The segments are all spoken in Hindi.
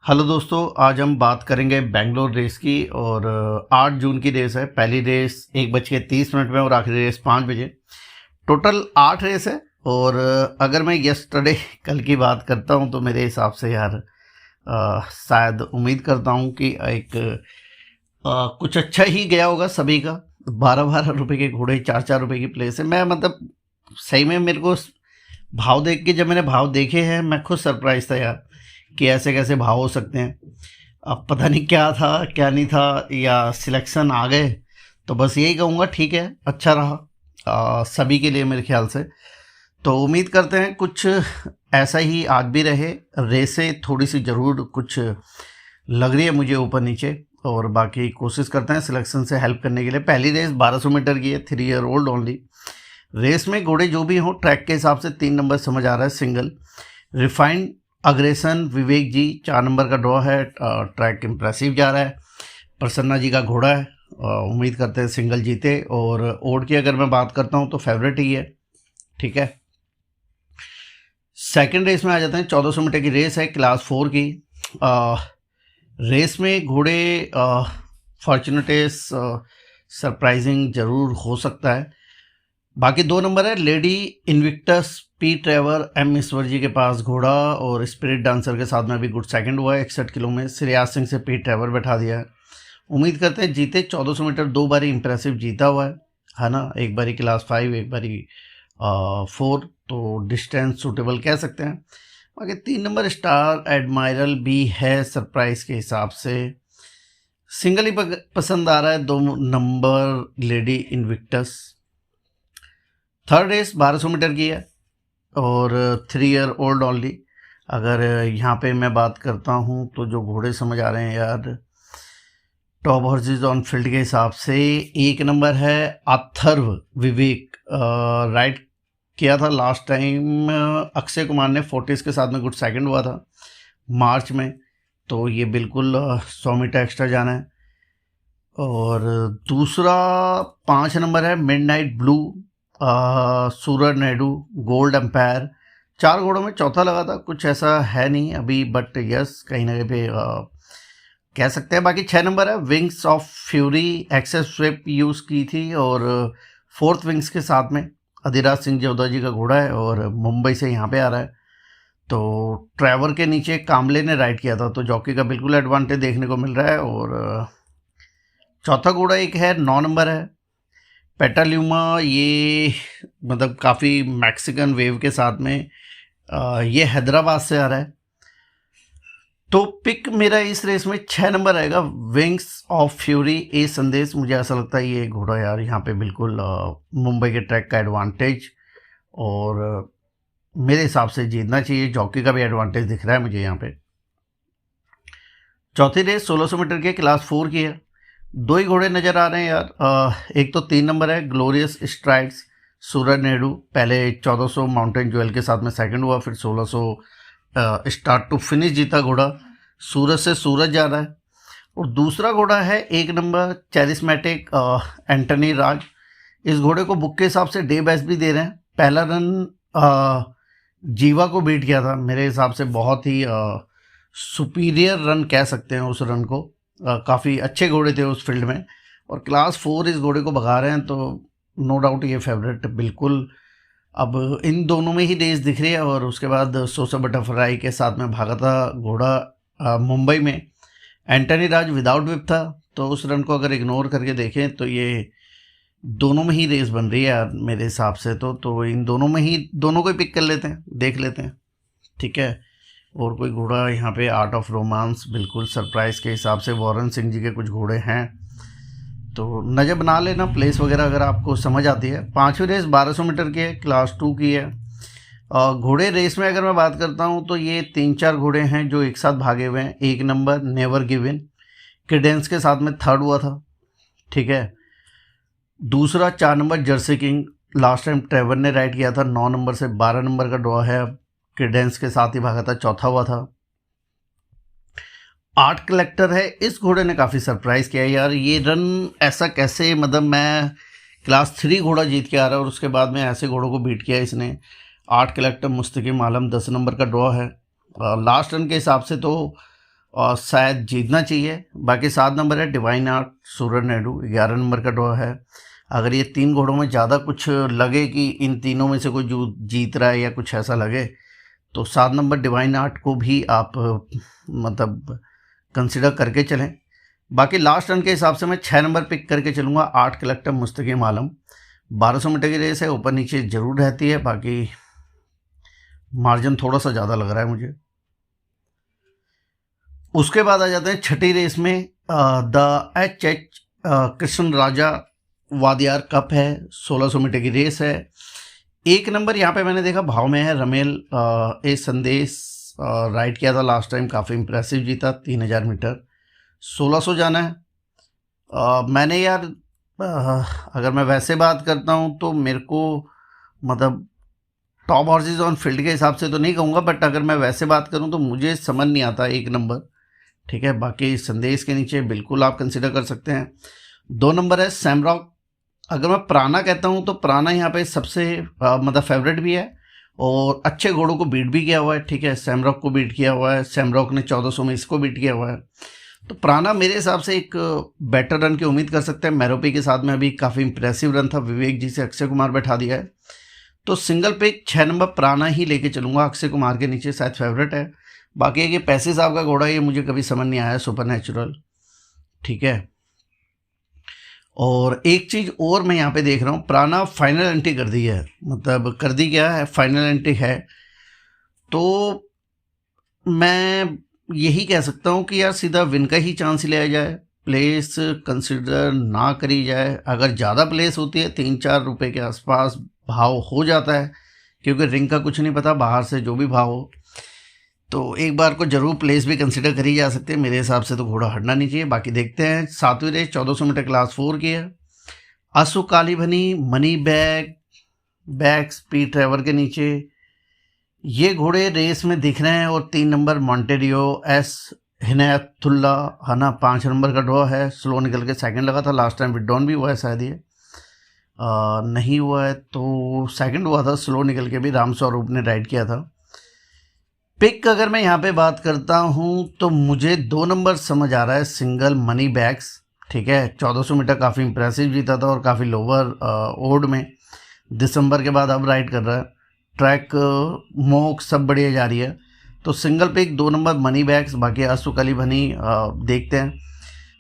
हेलो दोस्तों, आज हम बात करेंगे बेंगलोर रेस की। और 8 जून की रेस है। पहली रेस 1:30 में और आखिरी रेस 5 बजे। टोटल 8 रेस है। और अगर मैं यस्टरडे कल की बात करता हूं तो मेरे हिसाब से यार शायद उम्मीद करता हूं कि एक कुछ अच्छा ही गया होगा सभी का। 12-12 रुपए के घोड़े, 4-4 रुपए की प्लेस है। मैं मतलब सही में मेरे को भाव देख के, जब मैंने भाव देखे हैं, मैं खुद सरप्राइज था यार कि ऐसे कैसे भाव हो सकते हैं। अब पता नहीं क्या था क्या नहीं था, या सिलेक्शन आ गए। तो बस यही कहूँगा, ठीक है, अच्छा रहा सभी के लिए मेरे ख्याल से। तो उम्मीद करते हैं कुछ ऐसा ही आज भी रहे। रेसें थोड़ी सी ज़रूर कुछ लग रही है मुझे ऊपर नीचे, और बाकी कोशिश करते हैं सिलेक्शन से हेल्प करने के लिए। पहली रेस 1200 मीटर की है, 3 ईयर ओल्ड ओनली। रेस में घोड़े जो भी हों, ट्रैक के हिसाब से 3 नंबर समझ आ रहा है सिंगल। रिफाइंड अग्रेसन विवेक जी 4 नंबर का ड्रॉ है। ट्रैक इम्प्रेसिव जा रहा है। प्रसन्ना जी का घोड़ा है। उम्मीद करते हैं सिंगल जीते। और ओड की अगर मैं बात करता हूं तो फेवरेट ही है, ठीक है। सेकंड रेस में आ जाते हैं। 1400 मीटर की रेस है, क्लास 4 की। रेस में घोड़े फॉर्चुनेटेस सरप्राइजिंग जरूर हो सकता है। बाकी 2 नंबर है Lady Invictus P Trevor M Ishwar ji के पास घोड़ा, और स्पिरिट डांसर के साथ में भी गुड सेकंड हुआ है 61 किलो में। श्रेयास सिंह से पी ट्रेवर बैठा दिया है। उम्मीद करते हैं जीते। 1400 मीटर 2 बारी इंप्रेसिव जीता हुआ है ना। एक बारी क्लास 5, एक बारी 4, तो डिस्टेंस सूटेबल कह सकते हैं। बाकी 3 नंबर स्टार एडमायरल भी है सरप्राइज के हिसाब से। सिंगल ही पसंद आ रहा है, 2 नंबर lady Invictus. Third race 1200 metre की है और 3 ईयर ओल्ड ओनली। अगर यहाँ पे मैं बात करता हूँ तो जो घोड़े समझ आ रहे हैं यार, टॉप हॉर्सेज ऑन फील्ड के हिसाब से 1 नंबर है अथर्व विवेक। राइड किया था लास्ट टाइम अक्षय कुमार ने 40 के साथ में, गुड सेकंड हुआ था मार्च में। तो ये बिल्कुल 100 मीटर एक्स्ट्रा जाना है। और दूसरा 5 नंबर है मिडनाइट ब्लू, सूरज नायडू गोल्ड एम्पायर। 4 घोड़ों में चौथा लगा था, कुछ ऐसा है नहीं अभी, बट यस कहीं ना कहीं पे कह सकते हैं। बाकी 6 नंबर है विंग्स ऑफ फ्यूरी, एक्सेस स्विप यूज़ की थी, और 4th विंग्स के साथ में अधिराज सिंह जोधा जी का घोड़ा है, और मुंबई से यहाँ पे आ रहा है। तो ट्रैवर के नीचे कामले ने राइड किया था, तो जॉकी का बिल्कुल एडवांटेज देखने को मिल रहा है। और चौथा घोड़ा एक है 9 नंबर है पेटाल्यूमा। ये मतलब काफ़ी मैक्सिकन वेव के साथ में ये हैदराबाद से आ रहा है। तो पिक मेरा इस रेस में 6 नंबर आएगा विंग्स ऑफ फ्यूरी ए संदेश। मुझे ऐसा लगता है ये घोड़ा यार यहाँ पे बिल्कुल मुंबई के ट्रैक का एडवांटेज, और मेरे हिसाब से जीतना चाहिए। जॉकी का भी एडवांटेज दिख रहा है मुझे यहाँ पे। चौथी रेस 1600 मीटर की क्लास 4 की है। 2 ही घोड़े नज़र आ रहे हैं यार। एक तो 3 नंबर है ग्लोरियस स्ट्राइड्स सूरज नायडू। पहले 1400 माउंटेन ज्वेल के साथ में सेकंड हुआ, फिर 1600 स्टार्ट टू फिनिश जीता घोड़ा। सूरज से सूरज जा रहा है। और दूसरा घोड़ा है 1 नंबर चैरिस्मेटिक एंटनी राज। इस घोड़े को बुक के हिसाब से डे बेस्ट भी दे रहे हैं। पहला रन जीवा को बीट किया था, मेरे हिसाब से बहुत ही सुपीरियर रन कह सकते हैं उस रन को। काफ़ी अच्छे घोड़े थे उस फील्ड में, और क्लास 4 इस घोड़े को भगा रहे हैं, तो नो डाउट ये फेवरेट बिल्कुल। अब इन दोनों में ही रेस दिख रही है। और उसके बाद सोसा बटरफ्लाई के साथ में भागा था घोड़ा मुंबई में। एंटनी राज विदाउट विप था, तो उस रन को अगर इग्नोर करके देखें तो ये दोनों में ही रेस बन रही है यार मेरे हिसाब से। तो इन दोनों में ही दोनों को ही पिक कर लेते हैं, देख लेते हैं, ठीक है। और कोई घोड़ा यहाँ पे आर्ट ऑफ रोमांस, बिल्कुल सरप्राइज के हिसाब से वॉरेन सिंह जी के कुछ घोड़े हैं, तो नज़र बना लेना प्लेस वगैरह अगर आपको समझ आती है। 5वीं रेस 1200 मीटर की है, क्लास 2 की है। घोड़े रेस में अगर मैं बात करता हूँ तो ये 3-4 घोड़े हैं जो एक साथ भागे हुए हैं। 1 number never give in Credence के साथ में थर्ड हुआ था, ठीक है। दूसरा 4 number Jersey king, last time Trevor ने राइड किया था। 9 नंबर से 12 नंबर का ड्रॉ है, क्रेडेंस के साथ ही भागा था, चौथा हुआ था। 8 कलेक्टर है, इस घोड़े ने काफ़ी सरप्राइज किया यार। ये रन ऐसा कैसे, मतलब मैं क्लास 3 घोड़ा जीत के आ रहा है और उसके बाद में ऐसे घोड़ों को बीट किया इसने। 8 कलेक्टर मुस्तकिम आलम 10 नंबर का ड्रॉ है। लास्ट रन के हिसाब से तो और शायद जीतना चाहिए। बाकी 7 नंबर है डिवाइन आर्ट सूरज नायडू, 11 नंबर का ड्रॉ है। अगर ये 3 घोड़ों में ज़्यादा कुछ लगे कि इन तीनों में से कोई जो जीत रहा है या कुछ ऐसा लगे, तो 7 नंबर डिवाइन आर्ट को भी आप मतलब कंसिडर करके चलें। बाकी लास्ट रन के हिसाब से मैं 6 नंबर पिक करके चलूँगा, 8 कलेक्टर मुस्तकीम आलम। 1200 मीटर की रेस है, ऊपर नीचे ज़रूर रहती है, बाकी मार्जिन थोड़ा सा ज़्यादा लग रहा है मुझे। उसके बाद आ जाते हैं छठी रेस में, the H Krishna Raja Wadiyar cup है, 1600 मीटर की रेस है। 1 नंबर यहाँ पे मैंने देखा भाव में है रमेल ए संदेश, राइड किया था लास्ट टाइम, काफ़ी इंप्रेसिव जीता, 3000 मीटर 1600 जाना है। मैंने यार अगर मैं वैसे बात करता हूँ तो मेरे को मतलब टॉप हॉर्सेज ऑन फील्ड के हिसाब से तो नहीं कहूँगा, बट अगर मैं वैसे बात करूँ तो मुझे समझ नहीं आता 1 नंबर, ठीक है। बाकी संदेश के नीचे बिल्कुल आप कंसिडर कर सकते हैं। 2 नंबर है सैमरॉक। अगर मैं प्राणा कहता हूँ तो प्राणा यहाँ पे सबसे मतलब फेवरेट भी है और अच्छे घोड़ों को बीट भी किया हुआ है, ठीक है। सैमरॉक को बीट किया हुआ है, सैमरॉक ने 1400 में इसको बीट किया हुआ है, तो प्राणा मेरे हिसाब से एक बेटर रन की उम्मीद कर सकते हैं। मैरोपी के साथ में अभी काफ़ी इंप्रेसिव रन था, विवेक जी से अक्षय कुमार बैठा दिया है, तो सिंगल पिक 6 नंबर प्राणा ही लेके चलूँगा, अक्षय कुमार के नीचे शायद फेवरेट है। बाकी ये पैसे साहब का घोड़ा, ये मुझे कभी समझ नहीं आया, सुपर नेचुरल, ठीक है। और एक चीज़ और मैं यहाँ पे देख रहा हूँ, प्राणा फाइनल एंट्री कर दी है, मतलब कर दी क्या है, फाइनल एंट्री है, तो मैं यही कह सकता हूँ कि यार सीधा विन का ही चांस लिया जाए, प्लेस कंसिडर ना करी जाए। अगर ज़्यादा प्लेस होती है 3-4 रुपये के आसपास भाव हो जाता है, क्योंकि रिंग का कुछ नहीं पता, बाहर से जो भी भाव हो, तो एक बार को जरूर प्लेस भी कंसिडर करी जा सकती है। मेरे हिसाब से तो घोड़ा हटना नहीं चाहिए। बाकी देखते हैं। 7वीं रेस 1400 मीटर क्लास 4 की है। आंसू काली भनी, मनी बैग स्पीड ट्रेवर के नीचे ये घोड़े रेस में दिख रहे हैं। और 3 नंबर मॉन्टेरियो एस हिनायतुल्ला है ना, 5 नंबर का ड्रॉ है, स्लो निकल के सेकंड लगा था, लास्ट टाइम विड्रॉन भी हुआ है शायद, ये नहीं हुआ है तो सेकंड हुआ था, स्लो निकल के भी राम स्वरूप ने राइड किया था। पिक अगर मैं यहाँ पे बात करता हूँ तो मुझे 2 नंबर समझ आ रहा है, सिंगल मनी बैग्स, ठीक है। 1400 मीटर काफ़ी इंप्रेसिव जीता था और काफ़ी लोअर ओड में, दिसंबर के बाद अब राइड कर रहा है, ट्रैक मोक सब बढ़िया जा रही है, तो सिंगल पिक 2 नंबर मनी बैग्स। बाकी आंसू काली भनी देखते हैं,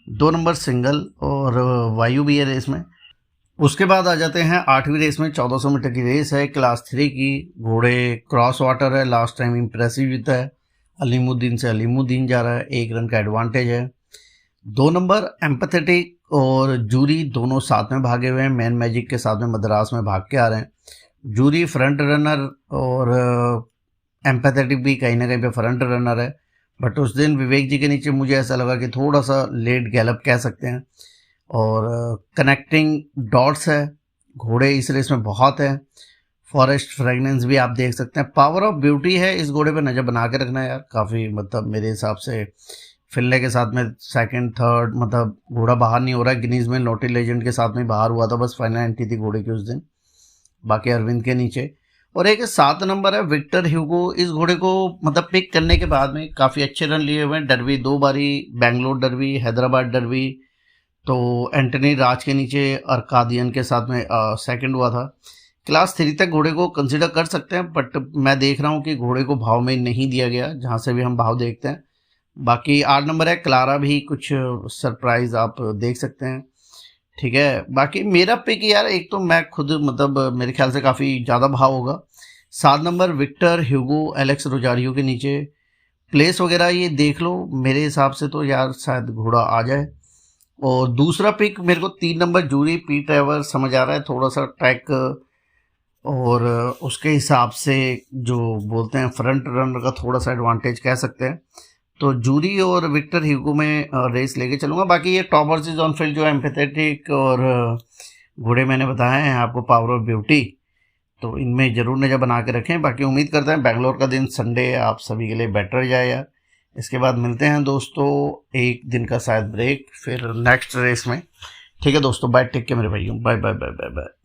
2 नंबर सिंगल और वायु भी है रेस में। उसके बाद आ जाते हैं 8वीं रेस में, 1400 मीटर की रेस है, क्लास 3 की। घोड़े क्रॉस वाटर है, लास्ट टाइम इंप्रेसिव जीता है, अलीमुद्दीन से अलीमुद्दीन जा रहा है, 1 रन का एडवांटेज है। 2 नंबर एम्पैथेटिक और जूरी दोनों साथ में भागे हुए हैं, मैन मैजिक के साथ में मद्रास में भाग के आ रहे हैं। जूरी फ्रंट रनर और एम्पैथेटिक भी कहीं ना कहीं पे फ्रंट रनर है, बट उस दिन विवेक जी के नीचे मुझे ऐसा लगा कि थोड़ा सा लेट गैलप कह सकते हैं। और कनेक्टिंग डॉट्स है, घोड़े इस रेस में बहुत है। फॉरेस्ट फ्रेगनेंस भी आप देख सकते हैं। पावर ऑफ ब्यूटी है, इस घोड़े पे नज़र बना के रखना है यार, काफ़ी मतलब मेरे हिसाब से फिल्ले के साथ में सेकंड थर्ड, मतलब घोड़ा बाहर नहीं हो रहा है। गिनीज में नोटी लेजेंड के साथ में बाहर हुआ था, बस फाइनल एंट्री थी घोड़े की उस दिन, बाकी अरविंद के नीचे। और एक 7 नंबर है विक्टर ह्यूगो, इस घोड़े को मतलब पिक करने के बाद में काफ़ी अच्छे रन लिए हुए हैं, डर्बी 2 बारी, बेंगलोर डर्बी, हैदराबाद डर्बी, तो एंटनी राज के नीचे अर्कादियन के साथ में सेकंड हुआ था। क्लास 3 तक घोड़े को कंसिडर कर सकते हैं, बट मैं देख रहा हूँ कि घोड़े को भाव में नहीं दिया गया, जहाँ से भी हम भाव देखते हैं। बाकी 8 नंबर है क्लारा, भी कुछ सरप्राइज आप देख सकते हैं, ठीक है। बाकी मेरा पिक यार, एक तो मैं खुद मतलब मेरे ख्याल से काफ़ी ज़्यादा भाव होगा। 7 नंबर विक्टर ह्यूगो एलेक्स रोजारियो के नीचे, प्लेस वगैरह ये देख लो, मेरे हिसाब से तो यार शायद घोड़ा आ जाए। और दूसरा पिक मेरे को 3 नंबर जूरी पी ट्रेवर समझ आ रहा है, थोड़ा सा ट्रैक और उसके हिसाब से जो बोलते हैं फ्रंट रनर का थोड़ा सा एडवांटेज कह सकते हैं, तो जूरी और विक्टर ह्यूगो में रेस लेके चलूँगा। बाकी ये टॉप वर्सेस ऑन फील्ड जो एम्पैथेटिक और घोड़े मैंने बताए हैं आपको, पावर ऑफ ब्यूटी, तो इनमें ज़रूर नज़र बना के रखें। बाकी उम्मीद करते हैं बेंगलोर का दिन संडे आप सभी के लिए बेटर जाए यार। इसके बाद मिलते हैं दोस्तों, एक दिन का शायद ब्रेक, फिर नेक्स्ट रेस में, ठीक है दोस्तों। बाय, टेक केयर मेरे भाइयों, bye bye bye bye bye.